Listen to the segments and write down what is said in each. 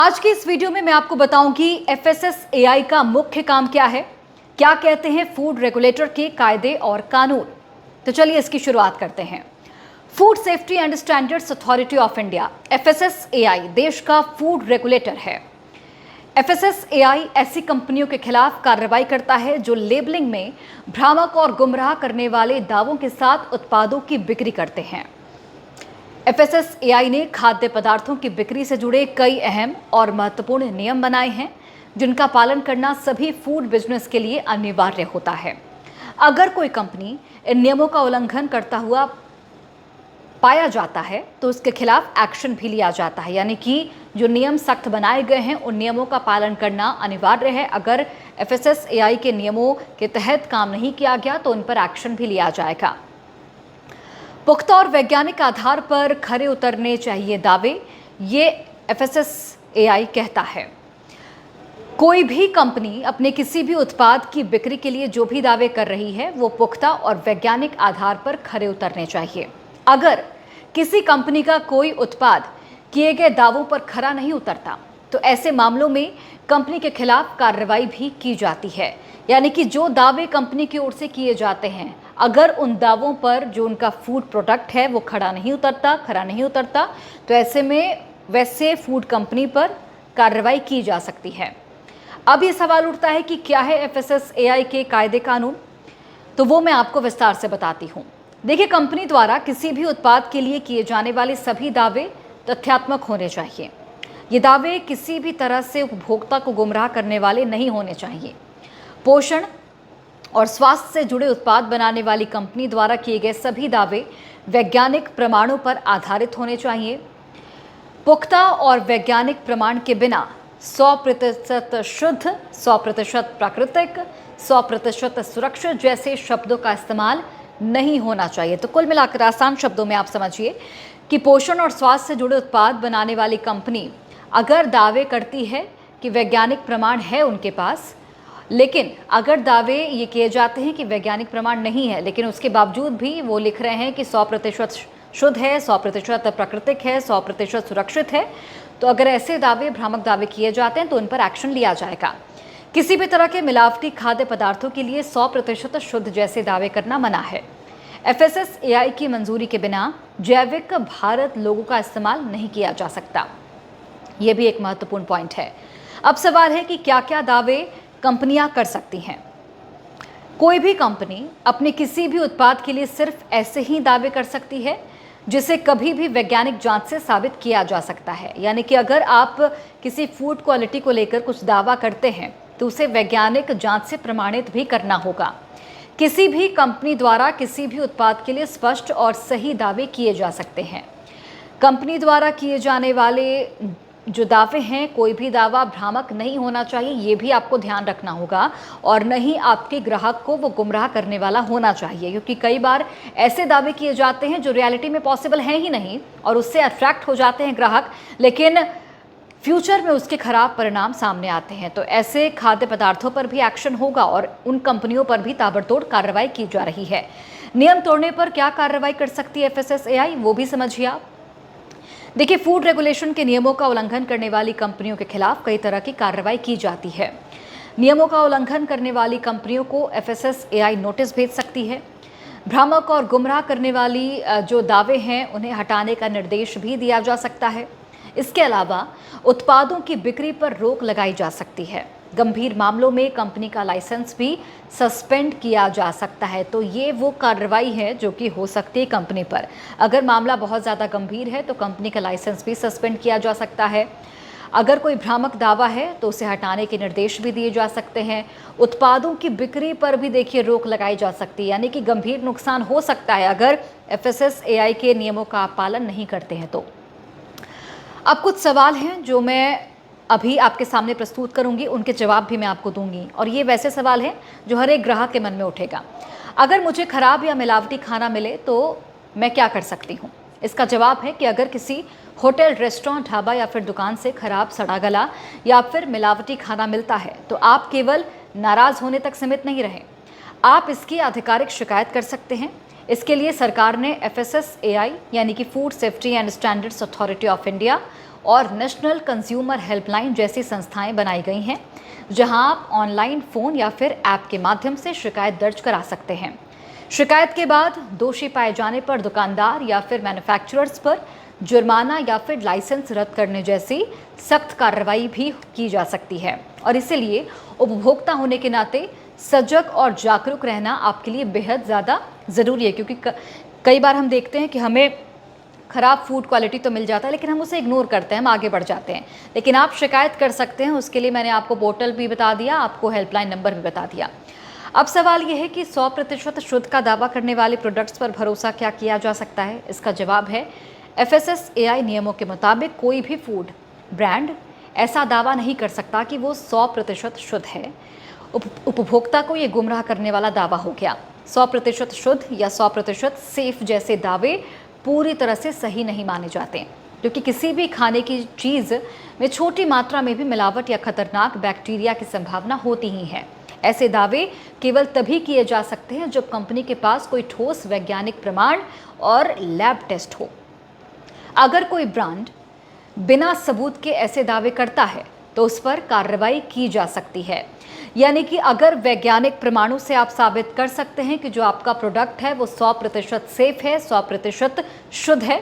आज की इस वीडियो में मैं आपको बताऊंगी एफएसएसएआई का मुख्य काम क्या है, क्या कहते हैं फूड रेगुलेटर के कायदे और कानून। तो चलिए इसकी शुरुआत करते हैं। Food safety and standards authority of India FSSAI देश का फूड रेगुलेटर है। एफएसएसएआई ऐसी कंपनियों के खिलाफ कार्रवाई करता है जो लेबलिंग में भ्रामक और गुमराह करने वाले दावों के साथ उत्पादों की बिक्री करते हैं। एफएसएसएआई ने खाद्य पदार्थों की बिक्री से जुड़े कई अहम और महत्वपूर्ण नियम बनाए हैं जिनका पालन करना सभी फूड बिजनेस के लिए अनिवार्य होता है। अगर कोई कंपनी इन नियमों का उल्लंघन करता हुआ पाया जाता है तो उसके खिलाफ एक्शन भी लिया जाता है, यानी कि जो नियम सख्त बनाए गए हैं उन नियमों का पालन करना अनिवार्य है। अगर एफएसएसएआई के नियमों के तहत काम नहीं किया गया तो उन पर एक्शन भी लिया जाएगा। पुख्ता और वैज्ञानिक आधार पर खरे उतरने चाहिए दावे, ये एफएसएसएआई कहता है। कोई भी कंपनी अपने किसी भी उत्पाद की बिक्री के लिए जो भी दावे कर रही है वो पुख्ता और वैज्ञानिक आधार पर खरे उतरने चाहिए। अगर किसी कंपनी का कोई उत्पाद किए गए दावों पर खरा नहीं उतरता तो ऐसे मामलों में कंपनी के खिलाफ कार्रवाई भी की जाती है, यानी कि जो दावे कंपनी की ओर से किए जाते हैं अगर उन दावों पर जो उनका फूड प्रोडक्ट है वो खरा नहीं उतरता तो ऐसे में वैसे फूड कंपनी पर कार्रवाई की जा सकती है। अब ये सवाल उठता है कि क्या है एफएसएसएआई के कायदे कानून, तो वो मैं आपको विस्तार से बताती हूँ। देखिए, कंपनी द्वारा किसी भी उत्पाद के लिए किए जाने वाले सभी दावे तथ्यात्मक होने चाहिए। ये दावे किसी भी तरह से उपभोक्ता को गुमराह करने वाले नहीं होने चाहिए। पोषण और स्वास्थ्य से जुड़े उत्पाद बनाने वाली कंपनी द्वारा किए गए सभी दावे वैज्ञानिक प्रमाणों पर आधारित होने चाहिए। पुख्ता और वैज्ञानिक प्रमाण के बिना 100% शुद्ध, 100% प्राकृतिक, 100% सुरक्षित जैसे शब्दों का इस्तेमाल नहीं होना चाहिए। तो कुल मिलाकर आसान शब्दों में आप समझिए कि पोषण और स्वास्थ्य से जुड़े उत्पाद बनाने वाली कंपनी अगर दावे करती है कि वैज्ञानिक प्रमाण है उनके पास, लेकिन अगर दावे ये किए जाते हैं कि वैज्ञानिक प्रमाण नहीं है लेकिन उसके बावजूद भी वो लिख रहे हैं कि 100% शुद्ध है, 100% प्राकृतिक है, 100% सुरक्षित है, तो अगर ऐसे दावे भ्रामक दावे किए जाते हैं तो उन पर एक्शन लिया जाएगा। किसी भी तरह के मिलावटी खाद्य पदार्थों के लिए 100% शुद्ध जैसे दावे करना मना है। एफएसएसएआई की मंजूरी के बिना जैविक भारत लोगों का इस्तेमाल नहीं किया जा सकता। ये भी एक महत्वपूर्ण पॉइंट है। अब सवाल है कि क्या क्या दावे कंपनियां कर सकती हैं। कोई भी कंपनी अपने किसी भी उत्पाद के लिए सिर्फ ऐसे ही दावे कर सकती है जिसे कभी भी वैज्ञानिक जांच से साबित किया जा सकता है, यानी कि अगर आप किसी फूड क्वालिटी को लेकर कुछ दावा करते हैं तो उसे वैज्ञानिक जांच से प्रमाणित भी करना होगा। किसी भी कंपनी द्वारा किसी भी उत्पाद के लिए स्पष्ट और सही दावे किए जा सकते हैं। कंपनी द्वारा किए जाने वाले जो दावे हैं, कोई भी दावा भ्रामक नहीं होना चाहिए, ये भी आपको ध्यान रखना होगा, और न ही आपके ग्राहक को वो गुमराह करने वाला होना चाहिए, क्योंकि कई बार ऐसे दावे किए जाते हैं जो रियलिटी में पॉसिबल हैं ही नहीं और उससे अट्रैक्ट हो जाते हैं ग्राहक, लेकिन फ्यूचर में उसके खराब परिणाम सामने आते हैं। तो ऐसे खाद्य पदार्थों पर भी एक्शन होगा और उन कंपनियों पर भी ताबड़तोड़ कार्रवाई की जा रही है। नियम तोड़ने पर क्या कार्रवाई कर सकती है एफएसएसएआई, वो भी समझिए आप। देखिए, फूड रेगुलेशन के नियमों का उल्लंघन करने वाली कंपनियों के खिलाफ कई तरह की कार्रवाई की जाती है। नियमों का उल्लंघन करने वाली कंपनियों को एफएसएसएआई नोटिस भेज सकती है। भ्रामक और गुमराह करने वाली जो दावे हैं उन्हें हटाने का निर्देश भी दिया जा सकता है। इसके अलावा उत्पादों की बिक्री पर रोक लगाई जा सकती है। गंभीर मामलों में कंपनी का लाइसेंस भी सस्पेंड किया जा सकता है। तो ये वो कार्रवाई है जो कि हो सकती है कंपनी पर। अगर मामला बहुत ज़्यादा गंभीर है तो कंपनी का लाइसेंस भी सस्पेंड किया जा सकता है। अगर कोई भ्रामक दावा है तो उसे हटाने के निर्देश भी दिए जा सकते हैं। उत्पादों की बिक्री पर भी देखिए रोक लगाई जा सकती है, यानी कि गंभीर नुकसान हो सकता है अगर एफएसएसएआई के नियमों का पालन नहीं करते हैं तो। अब कुछ सवाल हैं जो मैं अभी आपके सामने प्रस्तुत करूंगी, उनके जवाब भी मैं आपको दूंगी, और ये वैसे सवाल हैं जो हर एक ग्राहक के मन में उठेगा। अगर मुझे खराब या मिलावटी खाना मिले तो मैं क्या कर सकती हूँ? इसका जवाब है कि अगर किसी होटल, रेस्टोरेंट, ढाबा या फिर दुकान से खराब, सड़ा गला या फिर मिलावटी खाना मिलता है तो आप केवल नाराज़ होने तक सीमित नहीं रहें, आप इसकी आधिकारिक शिकायत कर सकते हैं। इसके लिए सरकार ने एफएसएसएआई यानी कि food safety and standards authority of India और नेशनल कंज्यूमर हेल्पलाइन जैसी संस्थाएं बनाई गई हैं, जहां आप ऑनलाइन, फ़ोन या फिर ऐप के माध्यम से शिकायत दर्ज करा सकते हैं। शिकायत के बाद दोषी पाए जाने पर दुकानदार या फिर मैन्युफैक्चरर्स पर जुर्माना या फिर लाइसेंस रद्द करने जैसी सख्त कार्रवाई भी की जा सकती है। और इसीलिए उपभोक्ता होने के नाते सजग और जागरूक रहना आपके लिए बेहद ज़्यादा ज़रूरी है, क्योंकि कई बार हम देखते हैं कि हमें ख़राब फूड क्वालिटी तो मिल जाता है, लेकिन हम उसे इग्नोर करते हैं, हम आगे बढ़ जाते हैं। लेकिन आप शिकायत कर सकते हैं, उसके लिए मैंने आपको पोर्टल भी बता दिया, आपको हेल्पलाइन नंबर भी बता दिया। अब सवाल यह है कि 100% शुद्ध का दावा करने वाले प्रोडक्ट्स पर भरोसा क्या किया जा सकता है? इसका जवाब है, FSSAI नियमों के मुताबिक कोई भी फूड ब्रांड ऐसा दावा नहीं कर सकता कि वो 100% शुद्ध है। उपभोक्ता को ये गुमराह करने वाला दावा हो गया। 100% शुद्ध या 100% सेफ जैसे दावे पूरी तरह से सही नहीं माने जाते, क्योंकि किसी भी खाने की चीज़ में छोटी मात्रा में भी मिलावट या खतरनाक बैक्टीरिया की संभावना होती ही है। ऐसे दावे केवल तभी किए जा सकते हैं जब कंपनी के पास कोई ठोस वैज्ञानिक प्रमाण और लैब टेस्ट हो। अगर कोई ब्रांड बिना सबूत के ऐसे दावे करता है तो उस पर कार्रवाई की जा सकती है। यानी कि अगर वैज्ञानिक प्रमाणों से आप साबित कर सकते हैं कि जो आपका प्रोडक्ट है वो 100% सेफ है, 100% शुद्ध है,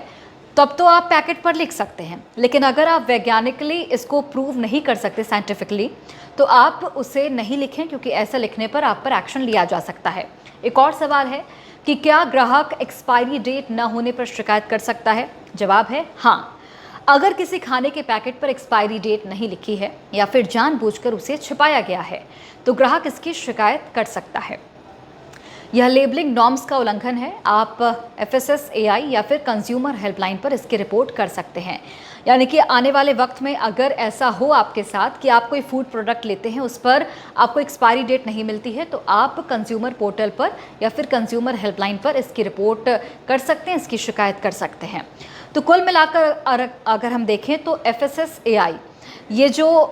तब तो आप पैकेट पर लिख सकते हैं। लेकिन अगर आप वैज्ञानिकली इसको प्रूव नहीं कर सकते, साइंटिफिकली, तो आप उसे नहीं लिखें, क्योंकि ऐसा लिखने पर आप पर एक्शन लिया जा सकता है। एक और सवाल है कि क्या ग्राहक एक्सपायरी डेट न होने पर शिकायत कर सकता है? जवाब है हाँ। अगर किसी खाने के पैकेट पर एक्सपायरी डेट नहीं लिखी है या फिर जानबूझकर उसे छिपाया गया है, तो ग्राहक इसकी शिकायत कर सकता है। यह लेबलिंग नॉर्म्स का उल्लंघन है। आप FSSAI या फिर कंज्यूमर हेल्पलाइन पर इसकी रिपोर्ट कर सकते हैं। यानी कि आने वाले वक्त में अगर ऐसा हो आपके साथ कि आप कोई फूड प्रोडक्ट लेते हैं, उस पर आपको एक्सपायरी डेट नहीं मिलती है, तो आप कंज्यूमर पोर्टल पर या फिर कंज्यूमर हेल्पलाइन पर इसकी रिपोर्ट कर सकते हैं, इसकी शिकायत कर सकते हैं। तो कुल मिलाकर अगर हम देखें तो FSSAI ये जो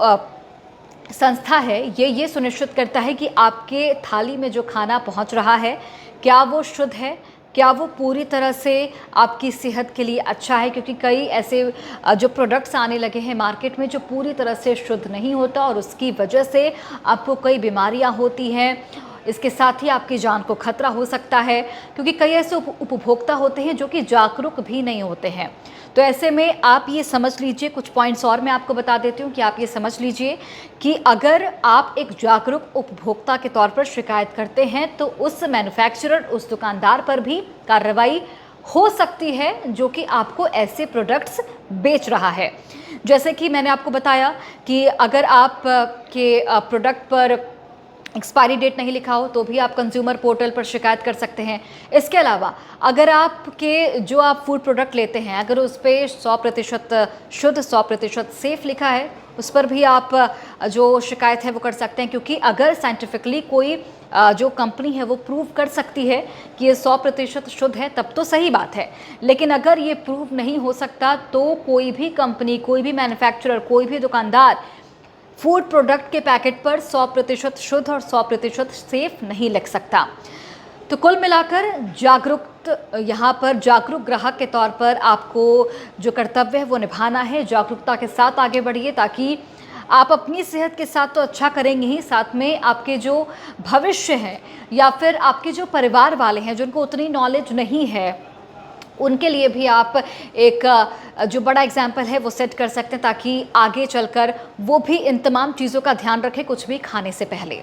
संस्था है, ये सुनिश्चित करता है कि आपके थाली में जो खाना पहुंच रहा है, क्या वो शुद्ध है, क्या वो पूरी तरह से आपकी सेहत के लिए अच्छा है। क्योंकि कई ऐसे जो प्रोडक्ट्स आने लगे हैं मार्केट में जो पूरी तरह से शुद्ध नहीं होता, और उसकी वजह से आपको कई बीमारियां होती हैं। इसके साथ ही आपकी जान को खतरा हो सकता है, क्योंकि कई ऐसे उपभोक्ता होते हैं जो कि जागरूक भी नहीं होते हैं। तो ऐसे में आप ये समझ लीजिए, कुछ पॉइंट्स और मैं आपको बता देती हूँ कि आप ये समझ लीजिए कि अगर आप एक जागरूक उपभोक्ता के तौर पर शिकायत करते हैं तो उस मैन्युफैक्चरर, उस दुकानदार पर भी कार्रवाई हो सकती है जो कि आपको ऐसे प्रोडक्ट्स बेच रहा है। जैसे कि मैंने आपको बताया कि अगर आप के प्रोडक्ट पर एक्सपायरी डेट नहीं लिखा हो तो भी आप कंज्यूमर पोर्टल पर शिकायत कर सकते हैं। इसके अलावा अगर आपके जो आप फूड प्रोडक्ट लेते हैं, अगर उस पर 100% शुद्ध, 100% सेफ लिखा है, उस पर भी आप जो शिकायत है वो कर सकते हैं। क्योंकि अगर साइंटिफिकली कोई जो कंपनी है वो प्रूव कर सकती है कि ये 100% शुद्ध है, तब तो सही बात है। लेकिन अगर ये प्रूव नहीं हो सकता तो कोई भी कंपनी, कोई भी मैन्युफैक्चरर, कोई भी दुकानदार फूड प्रोडक्ट के पैकेट पर 100% शुद्ध और 100% सेफ नहीं लिख सकता। तो कुल मिलाकर यहाँ पर जागरूक ग्राहक के तौर पर आपको जो कर्तव्य है वो निभाना है। जागरूकता के साथ आगे बढ़िए, ताकि आप अपनी सेहत के साथ तो अच्छा करेंगे ही, साथ में आपके जो भविष्य है या फिर आपके जो परिवार वाले हैं जिनको उतनी नॉलेज नहीं है, उनके लिए भी आप एक जो बड़ा एग्जाम्पल है वो सेट कर सकते हैं, ताकि आगे चलकर वो भी इन तमाम चीज़ों का ध्यान रखें कुछ भी खाने से पहले।